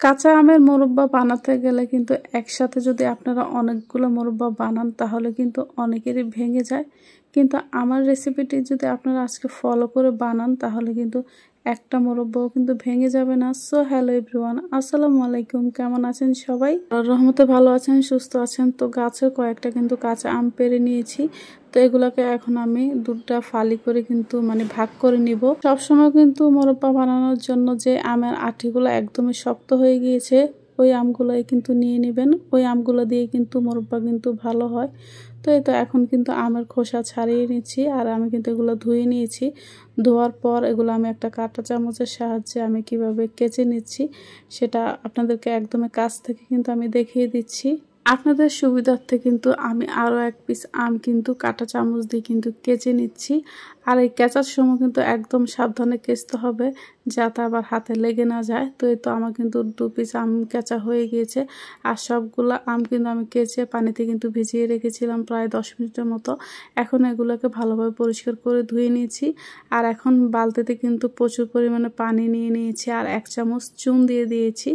কাঁচা আমের মোরব্বা বানাতে গেলে কিন্তু একসাথে যদি আপনারা অনেকগুলো মোরব্বা বানান তাহলে কিন্তু অনেকেরই ভেঙে যায়। কিন্তু আমার রেসিপিটি যদি আপনারা আজকে ফলো করে বানান তাহলে কিন্তু একটা মোরব্বাও কিন্তু ভেঙে যাবে না। সো হ্যালো এভরিওয়ান, আসসালামু আলাইকুম। কেমন আছেন সবাই? আল্লাহর রহমতে ভালো আছেন, সুস্থ আছেন। তো গাছের কয়েকটা কিন্তু কাঁচা আম পেড়ে নিয়েছি। তো এগুলোকে এখন আমি দুটা ফালি করে কিন্তু ভাগ করে নিব। সবসময় কিন্তু মোরব্বা বানানোর জন্য যে আমের আটিগুলো একদমই শক্ত হয়ে গিয়েছে ওই আমগুলোই কিন্তু নিয়ে নেবেন। ওই আমগুলো দিয়ে কিন্তু মোরব্বা কিন্তু ভালো হয়। তো এই তো এখন কিন্তু আমের খোসা ছাড়িয়ে নিচ্ছি আর আমি কিন্তু এগুলো ধুয়ে নিয়েছি। ধোয়ার পর এগুলো আমি একটা কাঁটা চামচের সাহায্যে আমি কিভাবে কেচে নিচ্ছি সেটা আপনাদেরকে একদমই কাছ থেকে কিন্তু আমি দেখিয়ে দিচ্ছি। আপনাদের সুবিধার্থে কিন্তু আমি আরও এক পিস আম কিন্তু কাঁটা চামচ দিয়ে কিন্তু কেচে নিচ্ছি। আর এই কেচার সময় কিন্তু একদম সাবধানে কেচতে হবে যাতে আবার হাতে লেগে না যায়। তো এই তো আমার কিন্তু 2 পিস আম কেচা হয়ে গিয়েছে। আর সবগুলো আম কিন্তু আমি কেচে পানিতে কিন্তু ভিজিয়ে রেখেছিলাম প্রায় 10 মিনিটের মতো। এখন এগুলোকে ভালোভাবে পরিষ্কার করে ধুয়ে নিয়েছি। আর এখন বালতিতে কিন্তু প্রচুর পরিমাণে পানি নিয়ে নিয়েছি আর 1 চামচ চুন দিয়ে দিয়েছি।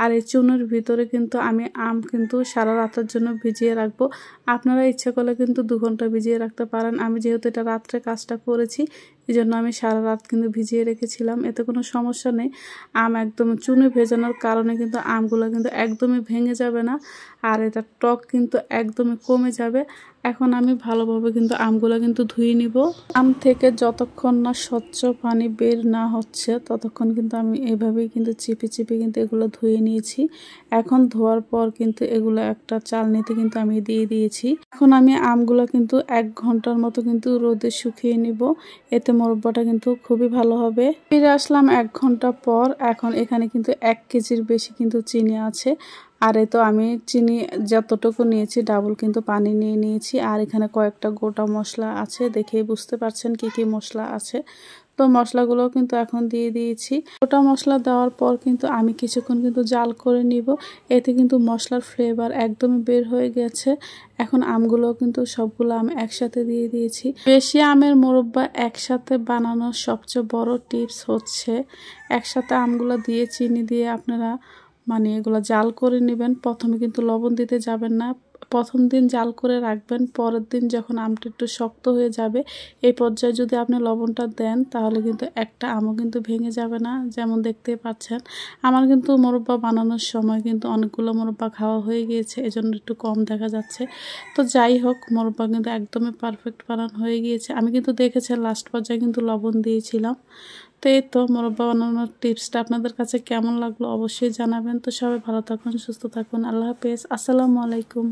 আর এই চুনের ভিতরে কিন্তু আমি আম কিন্তু সারা রাতের জন্য ভিজিয়ে রাখবো। আপনারা ইচ্ছা করলে কিন্তু 2 ঘন্টা ভিজিয়ে রাখতে পারেন। আমি যেহেতু এটা রাত্রে কাজটা করেছি এই জন্য আমি সারা রাত কিন্তু ভিজিয়ে রেখেছিলাম, এতে কোনো সমস্যা নেই। আম একদম চুনে ভেজানোর কারণে কিন্তু আমগুলো কিন্তু একদমই ভেঙে যাবে না আর এটা টক কিন্তু একদমই কমে যাবে। এখন আমি ভালোভাবে কিন্তু আমগুলো কিন্তু ধুয়ে নিব। আম থেকে যতক্ষণ না স্বচ্ছ পানি বের না হচ্ছে ততক্ষণ কিন্তু আমি এইভাবেই কিন্তু চিপে চিপে কিন্তু এগুলো ধুয়ে নিয়েছি। এখন ধোয়ার পর কিন্তু এগুলো একটা চালনিতে কিন্তু আমি দিয়ে দিয়েছি। এখন আমি আমগুলো কিন্তু 1 ঘন্টার মতো কিন্তু রোদে শুকিয়ে নিব, এতে মোরব্বাটা কিন্তু খুবই ভালো হবে। ফিরে আসলাম 1 ঘন্টা পর। এখন এখানে কিন্তু 1 কেজির বেশি কিন্তু চিনি আছে। আর এই তো আমি চিনি যতটুকু নিয়েছি ডাবল কিন্তু পানি নিয়ে নিয়েছি। আর এখানে কয়েকটা গোটা মশলা আছে, দেখেই বুঝতে পারছেন কি কি মশলা আছে। তো মশলাগুলো কিন্তু এখন দিয়ে দিয়েছি। গোটা মশলা দেওয়ার পর কিন্তু আমি কিছুক্ষণ কিন্তু জাল করে নিব, এতে কিন্তু মশলার ফ্লেভার একদমই বের হয়ে গেছে। এখন আমগুলো কিন্তু সবগুলো আম একসাথে দিয়ে দিয়েছি। বেশি আমের মোরব্বা একসাথে বানানোর সবচেয়ে বড় টিপস হচ্ছে একসাথে আমগুলো দিয়ে চিনি দিয়ে আপনারা এগুলো জাল করে নেবেন। প্রথমে কিন্তু লবণ দিতে যাবেন না, প্রথম দিন জাল করে রাখবেন। পরের দিন যখন আমটা একটু শক্ত হয়ে যাবে এই পর্যায়ে যদি আপনি লবণটা দেন তাহলে কিন্তু একটা আমও কিন্তু ভেঙে যাবে না। যেমন দেখতে পাচ্ছেন আমার কিন্তু মোরব্বা বানানোর সময় কিন্তু অনেকগুলো মোরব্বা খাওয়া হয়ে গিয়েছে, এজন্য একটু কম দেখা যাচ্ছে। তো যাই হোক, মোরব্বা কিন্তু একদমই পারফেক্ট বানানো হয়ে গিয়েছে। আমি কিন্তু দেখেছি লাস্ট পর্যায়ে কিন্তু লবণ দিয়েছিলাম। তো এই তো মোরব্বা বানানোর টিপসটা আপনাদের কাছে কেমন লাগলো অবশ্যই জানাবেন। তো সবাই ভালো থাকুন, সুস্থ থাকুন। আল্লাহ হাফেজ, আসসালামু আলাইকুম।